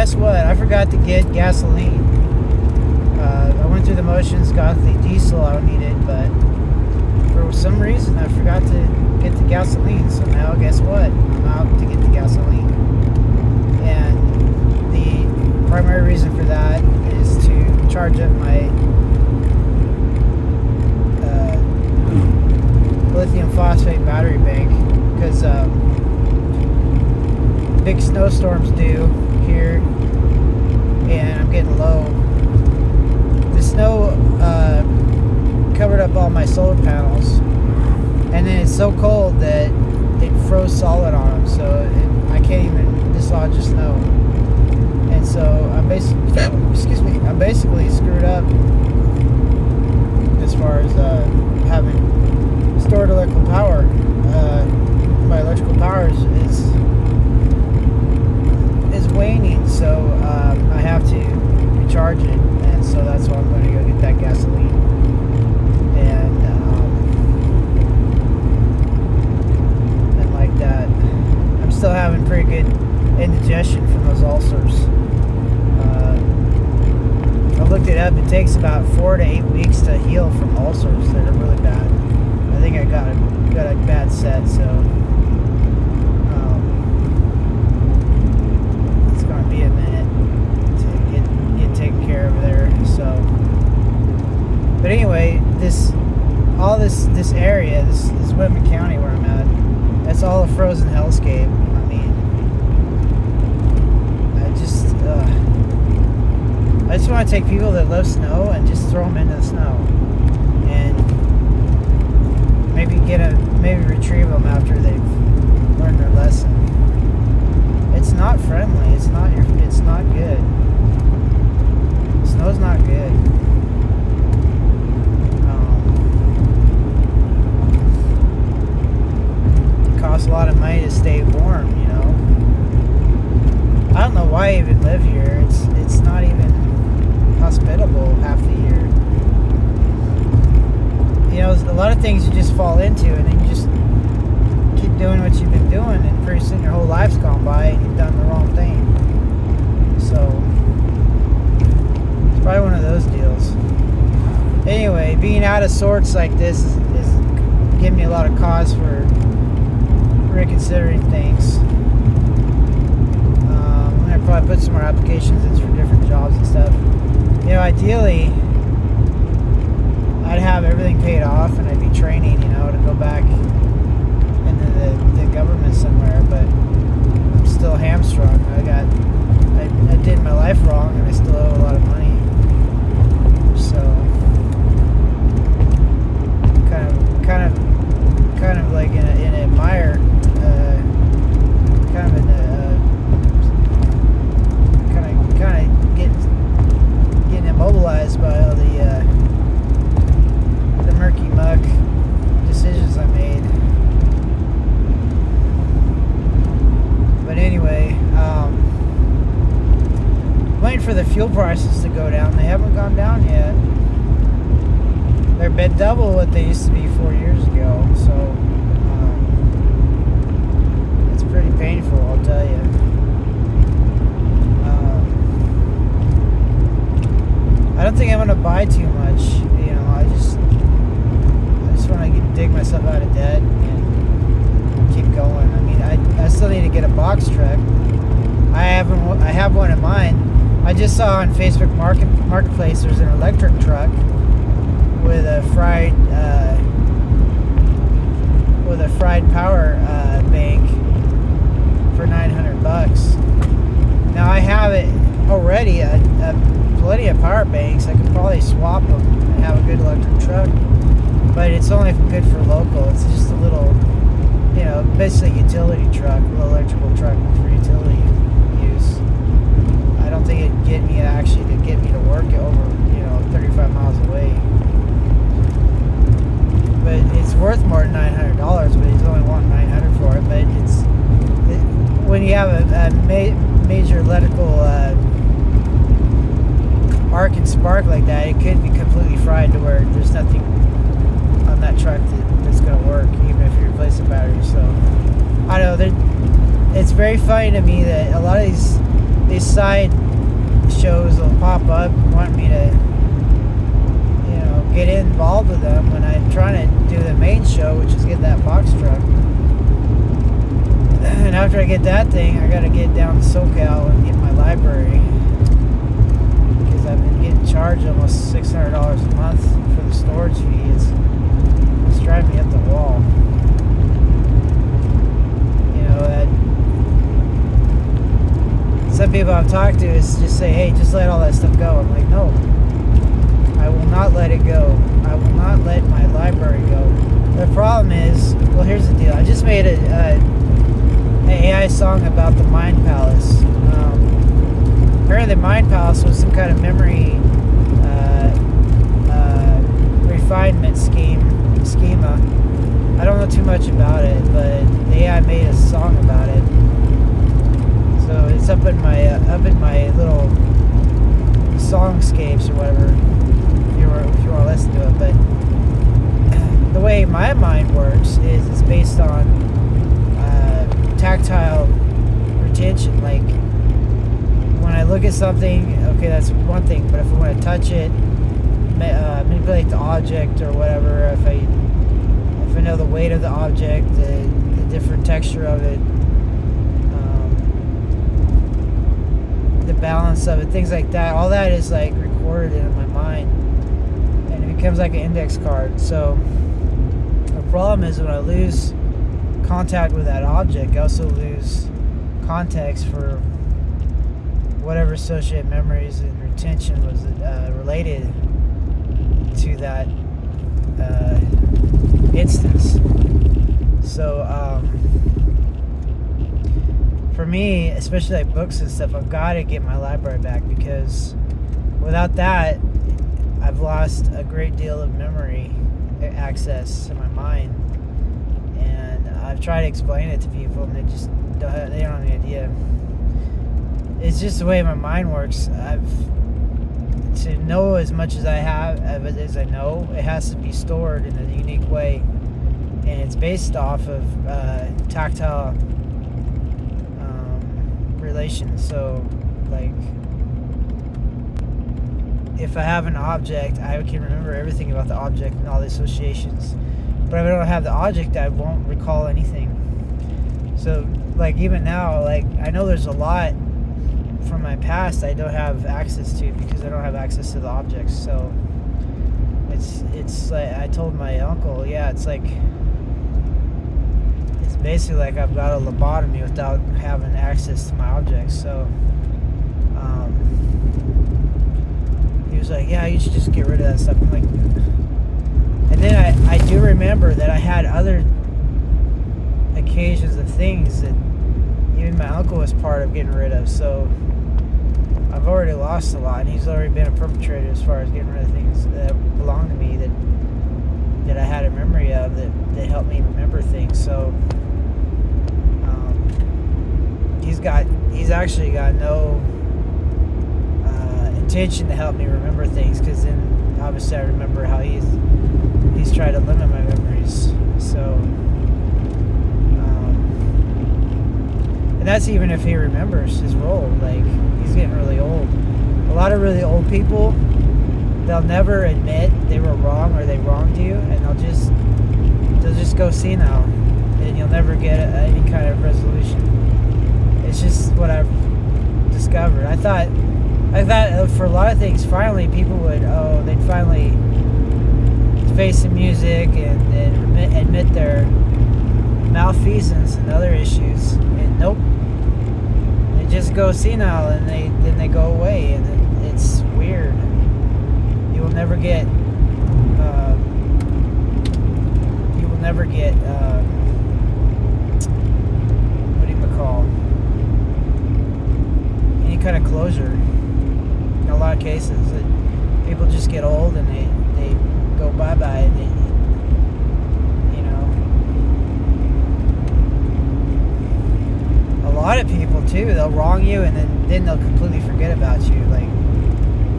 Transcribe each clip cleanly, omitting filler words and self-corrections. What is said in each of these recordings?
guess what? I forgot to get gasoline. I went through the motions, got the diesel I needed, but for some reason I forgot to get the gasoline. So now guess what? I'm out to get the gasoline. And the primary reason for that is to charge up my lithium phosphate battery bank, because big snowstorms due here and I'm getting low. The snow covered up all my solar panels, and then it's so cold that it froze solid on them, so I can't even dislodge the snow. And so I'm basically screwed up as far as having stored electrical power. My electrical power is waning, so I have to recharge it, and so that's why I'm going to go get that gasoline. And like that, I'm still having pretty good indigestion from those ulcers. I looked it up. It takes about 4 to 8 weeks to heal from ulcers that are really bad. I think I got a bad set, so it's going to be a minute to get taken care of there. So, but anyway, this area, this Whitman County where I'm at, that's all a frozen hellscape. I mean, I just want to take people that love snow and just throw them into the snow, and maybe retrieve them after they've learned their lesson. It's not friendly. It's not good. Snow's not good. It costs a lot of money to stay warm, you know. I don't know why I even live here. It's not even hospitable half the year. You know, a lot of things you just fall into, and then you just keep doing what you've been doing, and pretty soon your whole life's gone by and you've done the wrong thing. So it's probably one of those deals. Anyway, being out of sorts like this is giving me a lot of cause for reconsidering things. I'm gonna probably put some more applications in for different jobs and stuff. You know, ideally I'd have everything paid off and I'd be training, you know, to go back into the government somewhere, but I'm still hamstrung. I did my life wrong and I still owe a lot of money. So kind of like in a mire, kind of getting immobilized by all the murky muck decisions I made. But anyway, waiting for the fuel prices to go down. They haven't gone down yet. They're been double what they used to be 4 years ago. So it's pretty painful, I'll tell you. I don't think I'm gonna buy too much. You know, I just want to dig myself out of debt and keep going. I mean, I still need to get a box truck. I have one in mind. I just saw on Facebook Marketplace there's an electric truck with a fried power bank for $900. Now I have it already. Plenty of power banks. I could probably swap them and have a good electric truck, but it's only good for local. It's just a little, you know, basically utility truck, a little electrical truck for utility use. I don't think it'd get me to work over, you know, 35 miles away. But it's worth more than $900. But he's only wanting $900 for it. But when you have a major electrical arc and spark like that, it could be completely fried to where there's nothing on that truck that's going to work, even if you replace the battery. So I don't know, it's very funny to me that a lot of these these side shows will pop up wanting me to, get involved with them when I'm trying to do the main show, which is get that box truck. And after I get that thing, I gotta get down to SoCal and get my library, because I've been getting charged almost $600 a month for the storage fee. It's driving me up the wall. That some people I've talked to is just say, hey, just let all that stuff go. I'm like, no, I will not let it go. I will not let my library go. The problem is, well, here's the deal. I just made an AI song about the Mind Palace. Apparently the Mind Palace was some kind of memory refinement schema. I don't know too much about it, but the AI made a song about it. So it's up in my little songscapes or whatever, if you want to listen to it. But the way my mind works is it's based on tactile retention. Like when I look at something, okay, that's one thing. But if I want to touch it, manipulate the object or whatever, if I know the weight of the object, the different texture of it, the balance of it, things like that, all that is like recorded in my mind, and it becomes like an index card. So the problem is when I lose contact with that object, I also lose context for whatever associated memories and retention was related to that instance. So for me, especially like books and stuff, I've got to get my library back, because without that, I've lost a great deal of memory access to my mind. And I've tried to explain it to people, and they don't have any idea. It's just the way my mind works. To know as much as I have, as I know, it has to be stored in a unique way, and it's based off of tactile relations. So, like, if I have an object, I can remember everything about the object and all the associations. But if I don't have the object, I won't recall anything. So, like, even now, like, I know there's a lot from my past I don't have access to, because I don't have access to the objects. So it's like I told my uncle, yeah, it's basically like I've got a lobotomy without having access to my objects. So he was like, yeah, you should just get rid of that stuff. I'm like, and then I do remember that I had other occasions of things that even my uncle was part of getting rid of. So I've already lost a lot, and he's already been a perpetrator as far as getting rid of things that belong to me, that I had a memory of, that helped me remember things. So he's actually got no intention to help me remember things, because then obviously I remember how he's tried to limit my memories. So and that's even if he remembers his role. Like, he's getting really old. A lot of really old people, they'll never admit they were wrong or they wronged you, and they'll just go senile, and you'll never get any kind of resolution. It's just what I've discovered. I thought for a lot of things, finally people they'd finally face the music and admit their malfeasance and other issues, and nope, they just go senile, and then they go away, and it's weird. You will never get any kind of closure. In a lot of cases, people just get old and they go bye-bye, and a lot of people too, they'll wrong you, and then they'll completely forget about you. Like,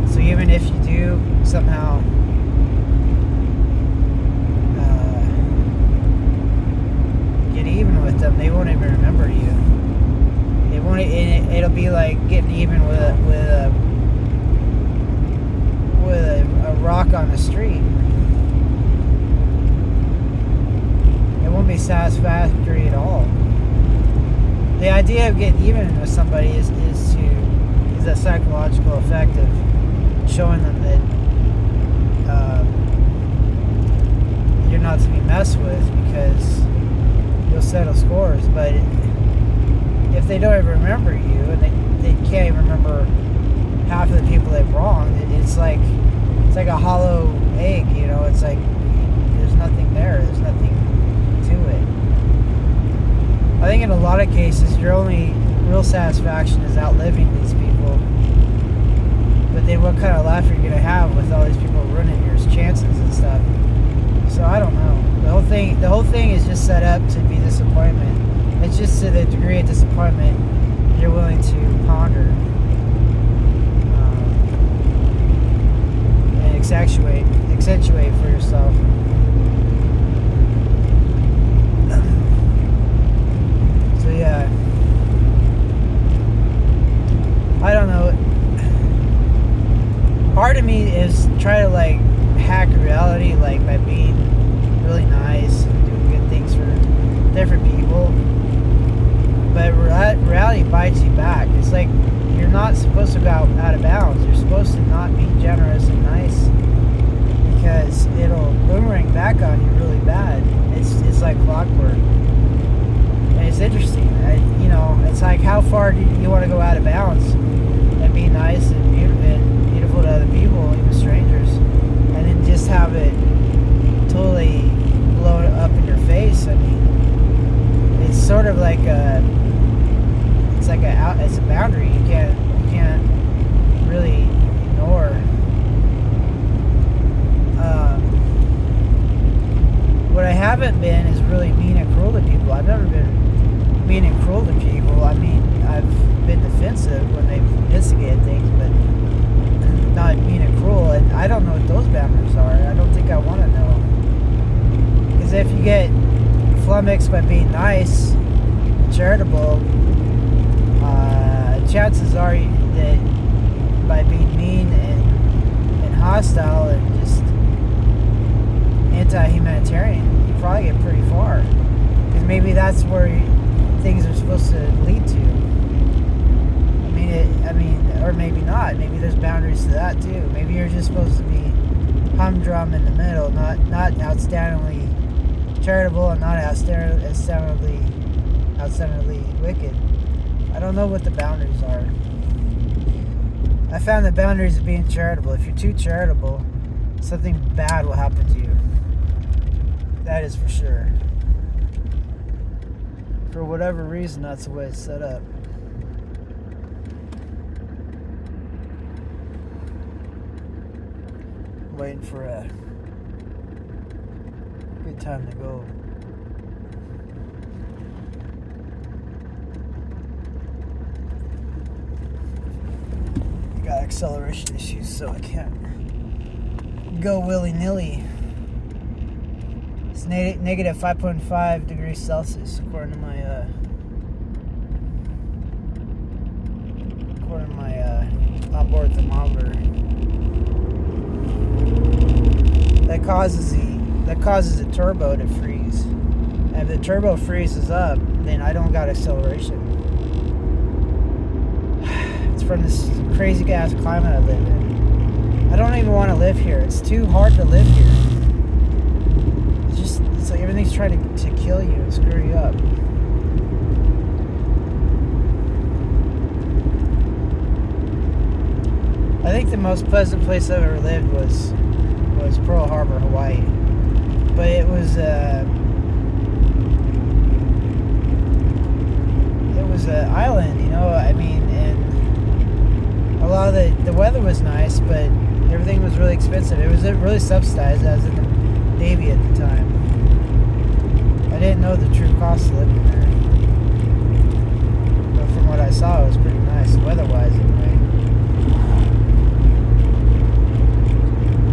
so even if you do somehow get even with them, they won't even remember you. It'll be like getting even with a rock on the street. It won't be satisfactory at all. The idea of getting even with somebody is a psychological effect of showing them that you're not to be messed with, because you'll settle scores. But if they don't even remember you, and they can't even remember half of the people they've wronged, it's like a hollow egg, you know. It's like there's nothing there. There's nothing to it. I think in a lot of cases, your only real satisfaction is outliving these people. But then what kind of life are you going to have with all these people ruining your chances and stuff? So I don't know. The whole thing is just set up to be disappointment. It's just to the degree of disappointment you're willing to ponder and accentuate for yourself. So yeah, I don't know. Part of me is try to like hack reality, like by being really nice and doing good things for different people. But reality bites you back. It's like you're not supposed to go out of bounds. You're supposed to not be generous and nice, because it'll boomerang back on you really bad. It's like clockwork. And it's interesting. It's like, how far do you want to go out of bounds and be nice and beautiful to other people, even strangers, and then just have it totally blown up in your face? I mean, it's sort of like it's a boundary you can't really ignore. What I haven't been is really mean and cruel to people. I've never been mean and cruel to people. I mean, I've been defensive when they've instigated things, but not mean and cruel. And I don't know what those boundaries are. I don't think I want to know. Because if you get flummoxed by being nice, charitable, chances are that by being mean and hostile and just anti-humanitarian, you probably get pretty far. Because maybe that's where things are supposed to lead to. Or maybe not. Maybe there's boundaries to that too. Maybe you're just supposed to be humdrum in the middle, not outstandingly charitable and not outstandingly wicked. I don't know what the boundaries are. I found the boundaries of being charitable. If you're too charitable, something bad will happen to you. That is for sure. For whatever reason, that's the way it's set up. Waiting for a good time to go. I got acceleration issues, so I can't go willy-nilly. It's negative 5.5 degrees Celsius according to my onboard thermometer. That causes the turbo to freeze. And if the turbo freezes up, then I don't got acceleration. It's from this crazy ass climate I live in. I don't even want to live here. It's too hard to live here. It's like everything's trying to kill you and screw you up. I think the most pleasant place I've ever lived was Pearl Harbor, Hawaii. But it was an island, you know. I mean, and a lot of the weather was nice, but everything was really expensive. It was really subsidized. I was in the Navy at the time. I didn't know the true cost of living there, but from what I saw, it was pretty nice, weather-wise anyway.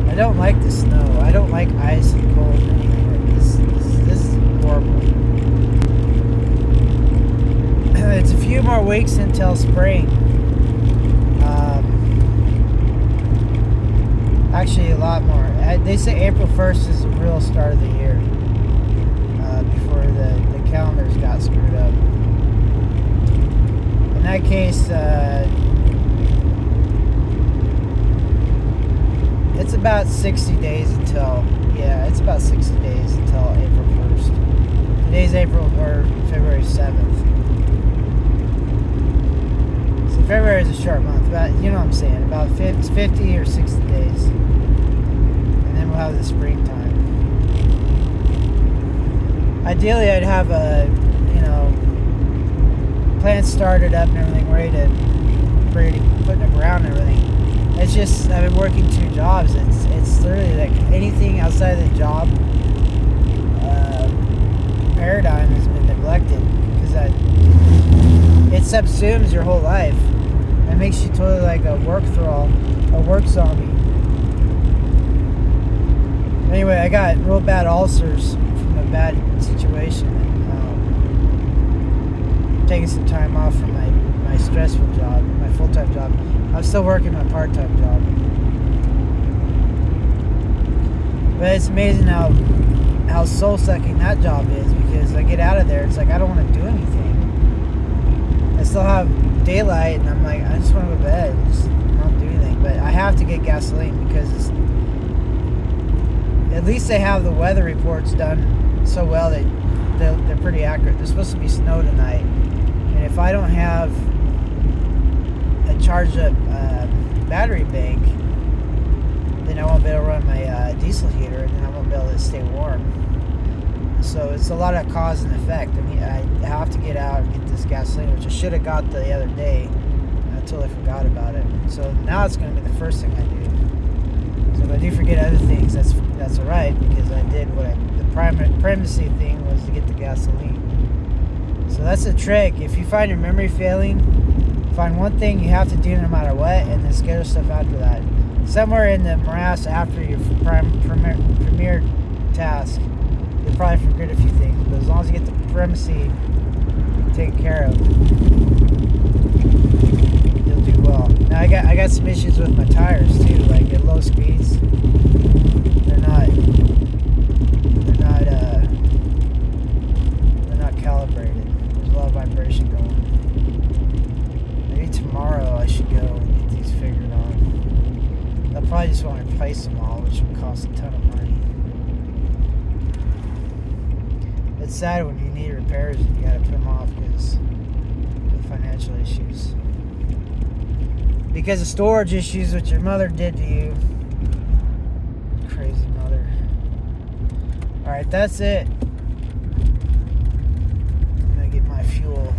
I don't like the snow. I don't like ice and cold and anything. This is horrible. It's a few 2 more weeks until spring. Actually, a lot more. They say April 1st is the real start of the year. Before the calendars got screwed up. In that case, it's about 60 days until, it's about 60 days until April 1st. Today's February 7th. So February is a short month, but you know what I'm saying, about 50 or 60 days. And then we'll have the springtime. Ideally, I'd have plants started up and everything ready to put in the ground and everything. It's just, I've been working 2 jobs. It's literally like anything outside of the job paradigm has been neglected because it subsumes your whole life. It makes you totally like a work thrall, a work zombie. Anyway, I got real bad ulcers from a bad situation. Taking some time off from my stressful job, my full-time job. I'm still working my part-time job. But it's amazing how soul-sucking that job is, because I get out of there, it's like I don't want to do anything. I still have daylight, and I'm like, I just want to go to bed and just not do anything. But I have to get gasoline because at least they have the weather reports done so well that they're pretty accurate. There's supposed to be snow tonight. And if I don't have a charged up battery bank, then I won't be able to run my diesel heater, and then I won't be able to stay warm. So it's a lot of cause and effect. I mean, I have to get out and get this gasoline, which I should have got the other day. I totally forgot about it. So now it's going to be the first thing I do. So if I do forget other things, that's all right, because I did the primacy thing was to get the gasoline. So that's a trick. If you find your memory failing, find one thing you have to do no matter what, and then schedule stuff after that. Somewhere in the morass after your premier task, you'll probably forget a few things. But as long as you get the primacy taken care of, you'll do well. Now I got some issues with my tires too. Like at low speeds, they're not calibrated. There's a lot of vibration going. Maybe tomorrow I should go and get these figured out. I'll probably just want to replace them all, which will cost a ton of money. It's sad when you need repairs and you gotta put them off because of financial issues. Because of storage issues, which your mother did to you. Crazy mother. Alright, that's it. Fuel.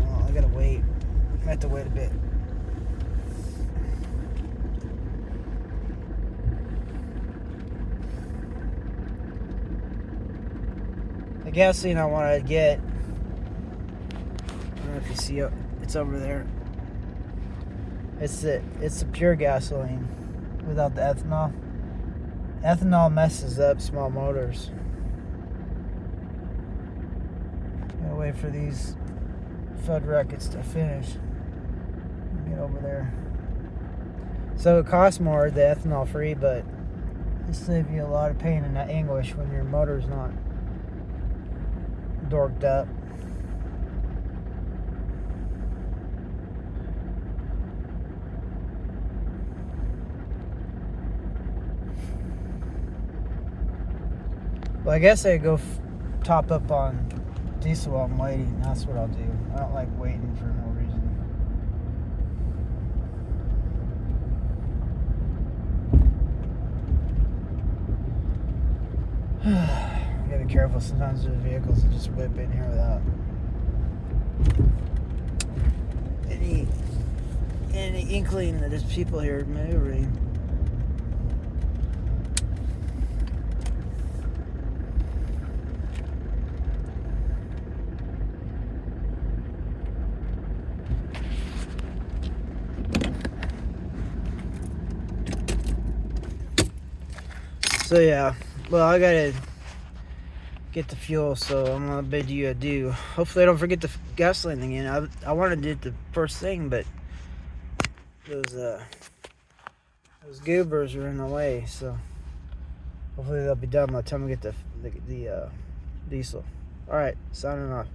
Oh, I gotta wait. I have to wait a bit. The gasoline I want to get, I don't know if you see it, it's over there. It's the pure gasoline without the ethanol. Ethanol messes up small motors. Wait for these FUD rockets to finish. Get over there. So it costs more, the ethanol free, but it saves you a lot of pain and anguish when your motor's not dorked up. Well, I guess I go top up on diesel while I'm waiting. That's what I'll do. I don't like waiting for no reason. You gotta be careful. Sometimes there's vehicles that just whip in here without any inkling that there's people here maneuvering. So yeah, well, I gotta get the fuel, so I'm gonna bid you adieu. Hopefully I don't forget the gasoline again. I wanted to do it the first thing, but those goobers are in the way, so hopefully they'll be done by the time we get the diesel. Alright, signing off.